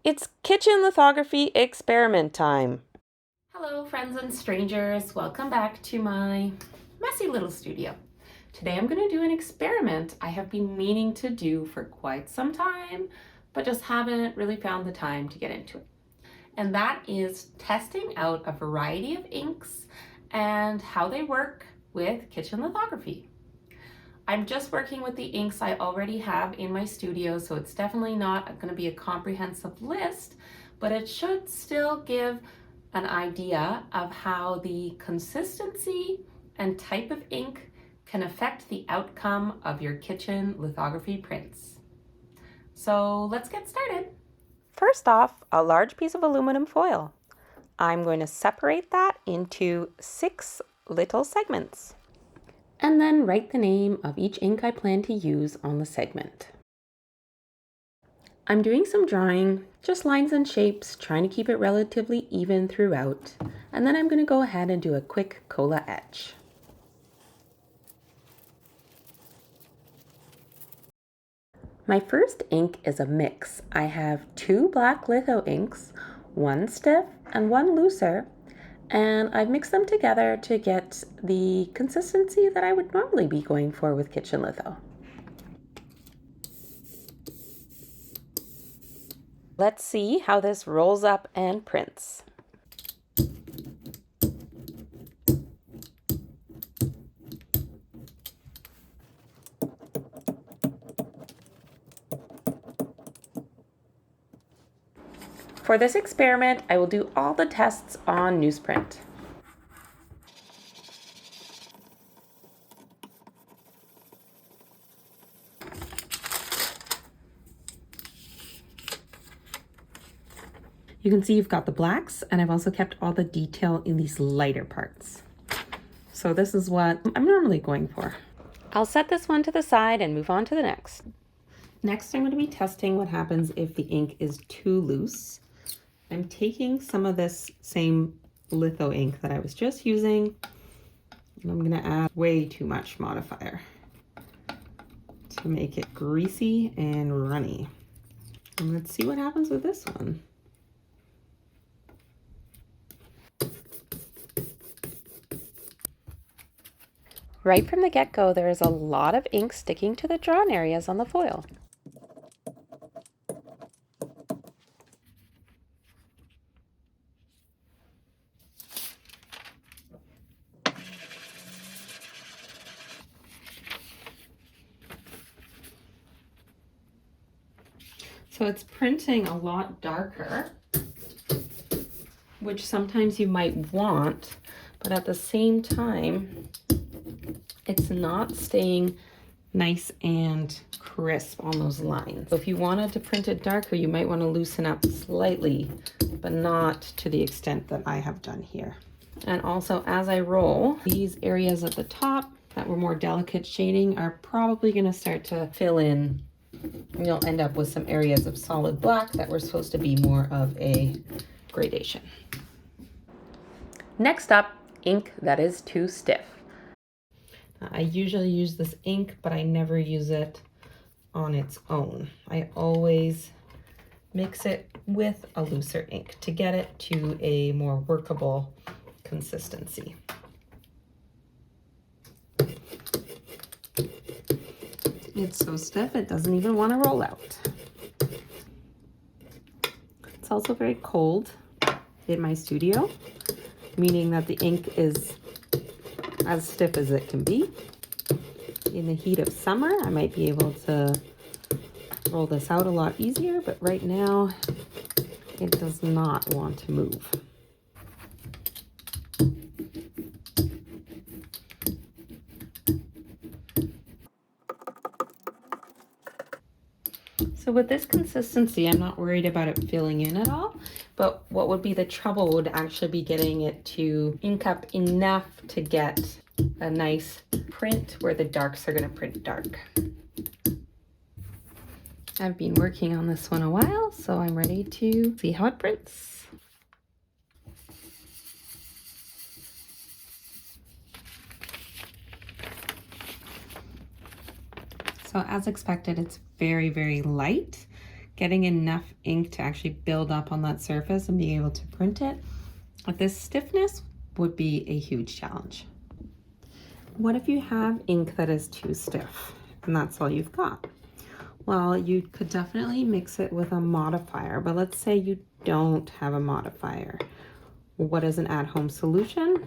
It's kitchen lithography experiment time. Hello friends and strangers, welcome back to my messy little studio. Today I'm going to do an experiment I have been meaning to do for quite some time, but just haven't really found the time to get into it. And that is testing out a variety of inks and how they work with kitchen lithography. I'm just working with the inks I already have in my studio, so it's definitely not going to be a comprehensive list, but it should still give an idea of how the consistency and type of ink can affect the outcome of your kitchen lithography prints. So let's get started. First off, a large piece of aluminum foil. I'm going to separate that into 6 little segments. And then write the name of each ink I plan to use on the segment. I'm doing some drawing, just lines and shapes, trying to keep it relatively even throughout. And then I'm going to go ahead and do a quick cola etch. My first ink is a mix. I have 2 black litho inks, one stiff and one looser, and I've mixed them together to get the consistency that I would normally be going for with kitchen litho. Let's see how this rolls up and prints. For this experiment, I will do all the tests on newsprint. You can see you've got the blacks, and I've also kept all the detail in these lighter parts. So this is what I'm normally going for. I'll set this one to the side and move on to the next. Next, I'm going to be testing what happens if the ink is too loose. I'm taking some of this same litho ink that I was just using, and I'm going to add way too much modifier to make it greasy and runny. And let's see what happens with this one. Right from the get-go, there is a lot of ink sticking to the drawn areas on the foil. So it's printing a lot darker, which sometimes you might want, but at the same time, it's not staying nice and crisp on those lines. So if you wanted to print it darker, you might want to loosen up slightly, but not to the extent that I have done here. And also, as I roll, these areas at the top that were more delicate shading are probably going to start to fill in. And you'll end up with some areas of solid black that were supposed to be more of a gradation. Next up, ink that is too stiff. I usually use this ink, but I never use it on its own. I always mix it with a looser ink to get it to a more workable consistency. It's so stiff, it doesn't even want to roll out. It's also very cold in my studio, meaning that the ink is as stiff as it can be. In the heat of summer, I might be able to roll this out a lot easier, but right now it does not want to move. So with this consistency, I'm not worried about it filling in at all, but what would be the trouble would actually be getting it to ink up enough to get a nice print where the darks are going to print dark. I've been working on this one a while, so I'm ready to see how it prints. So as expected, it's very, very light getting enough ink to actually build up on that surface and being able to print it at this stiffness would be a huge challenge. What if you have ink that is too stiff and that's all you've got? Well, you could definitely mix it with a modifier, but let's say you don't have a modifier. What is an at-home solution?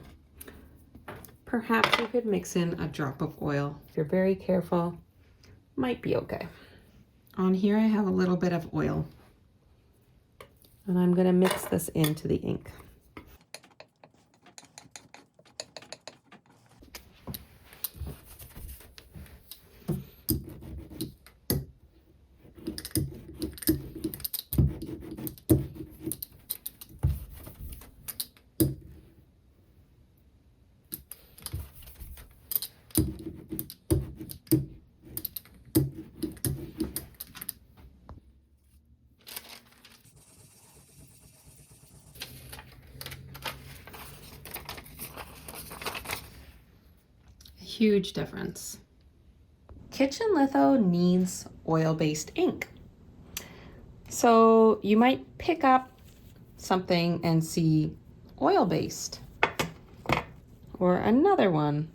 Perhaps you could mix in a drop of oil. If you're very careful, might be okay. On here I have a little bit of oil, and I'm gonna mix this into the ink. Huge difference. Kitchen litho needs oil-based ink. So you might pick up something and see oil-based, or another one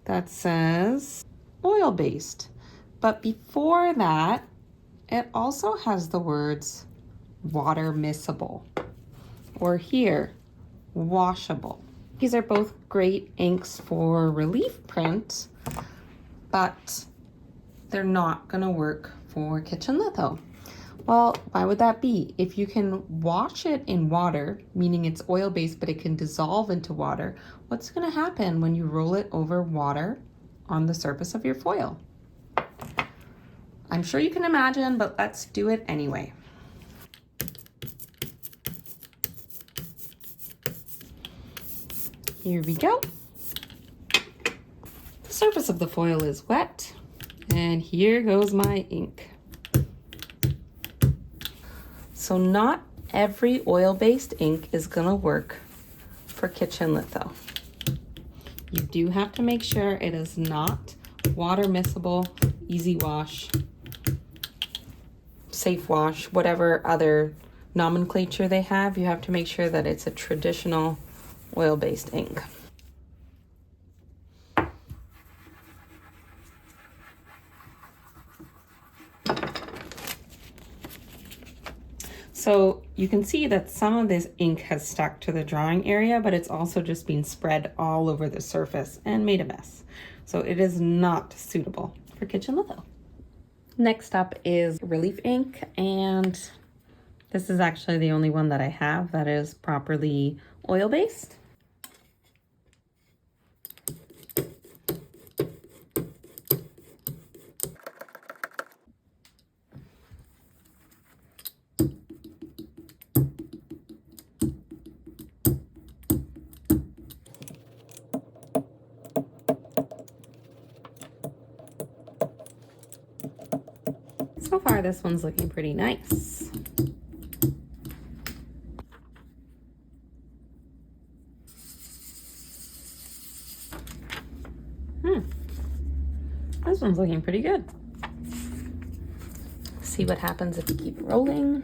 that says oil-based. But before that, it also has the words water miscible, or here, washable. These are both great inks for relief print, but they're not gonna work for kitchen litho. Well, why would that be? If you can wash it in water, meaning it's oil-based but it can dissolve into water, what's gonna happen when you roll it over water on the surface of your foil? I'm sure you can imagine, but let's do it anyway. Here we go. The surface of the foil is wet, and here goes my ink. So not every oil-based ink is gonna work for kitchen litho. You do have to make sure it is not water miscible, easy wash, safe wash, whatever other nomenclature they have. You have to make sure that it's a traditional oil-based ink. So you can see that some of this ink has stuck to the drawing area, but it's also just been spread all over the surface and made a mess. So it is not suitable for kitchen litho. Next up is relief ink, and this is actually the only one that I have that is properly oil-based. So far, this one's looking pretty nice. This one's looking pretty good. See what happens if you keep rolling.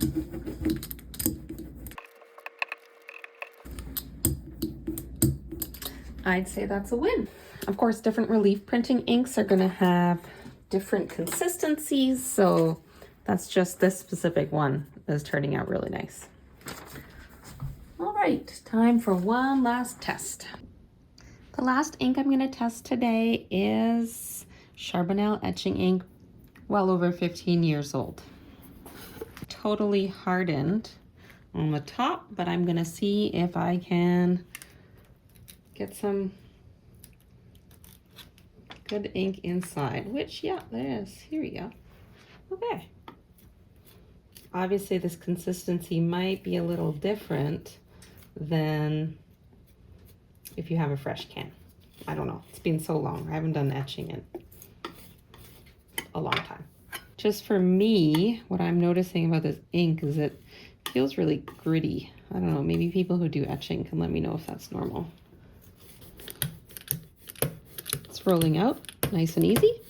I'd say that's a win. Of course, different relief printing inks are gonna have different consistencies, so that's just this specific one is turning out really nice. All right, time for one last test. The last ink I'm going to test today is Charbonnel Etching Ink, well over 15 years old. Totally hardened on the top, but I'm going to see if I can get some good ink inside, which, yeah, there is. Here we go. Okay. Obviously, this consistency might be a little different than if you have a fresh can. I don't know. It's been so long. I haven't done etching in a long time. Just for me, what I'm noticing about this ink is it feels really gritty. I don't know. Maybe people who do etching can let me know if that's normal. It's rolling out nice and easy.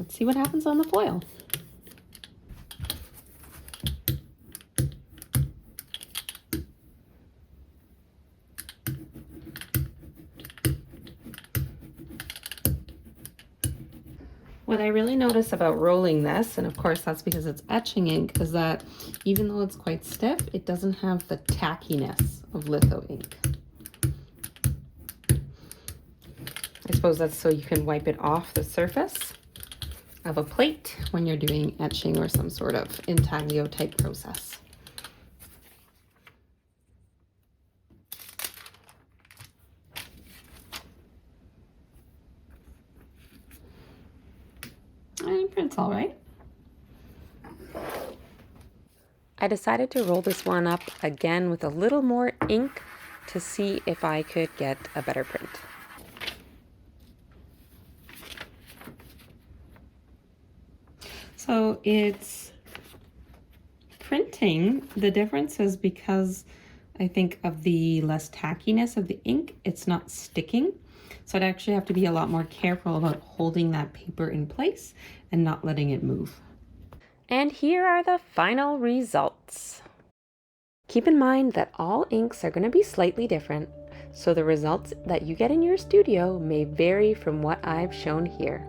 let's see what happens on the foil. What I really notice about rolling this, and of course that's because it's etching ink, is that even though it's quite stiff, it doesn't have the tackiness of litho ink. I suppose that's so you can wipe it off the surface of a plate when you're doing etching or some sort of intaglio type process. And it prints all right. I decided to roll this one up again with a little more ink to see if I could get a better print. So it's printing. The difference is because I think of the less tackiness of the ink, it's not sticking. So I'd actually have to be a lot more careful about holding that paper in place and not letting it move. And here are the final results. Keep in mind that all inks are going to be slightly different, so the results that you get in your studio may vary from what I've shown here.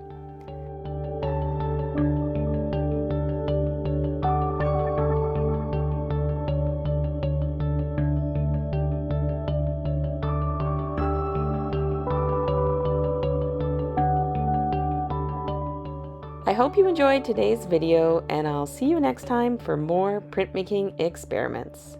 I hope you enjoyed today's video, and I'll see you next time for more printmaking experiments.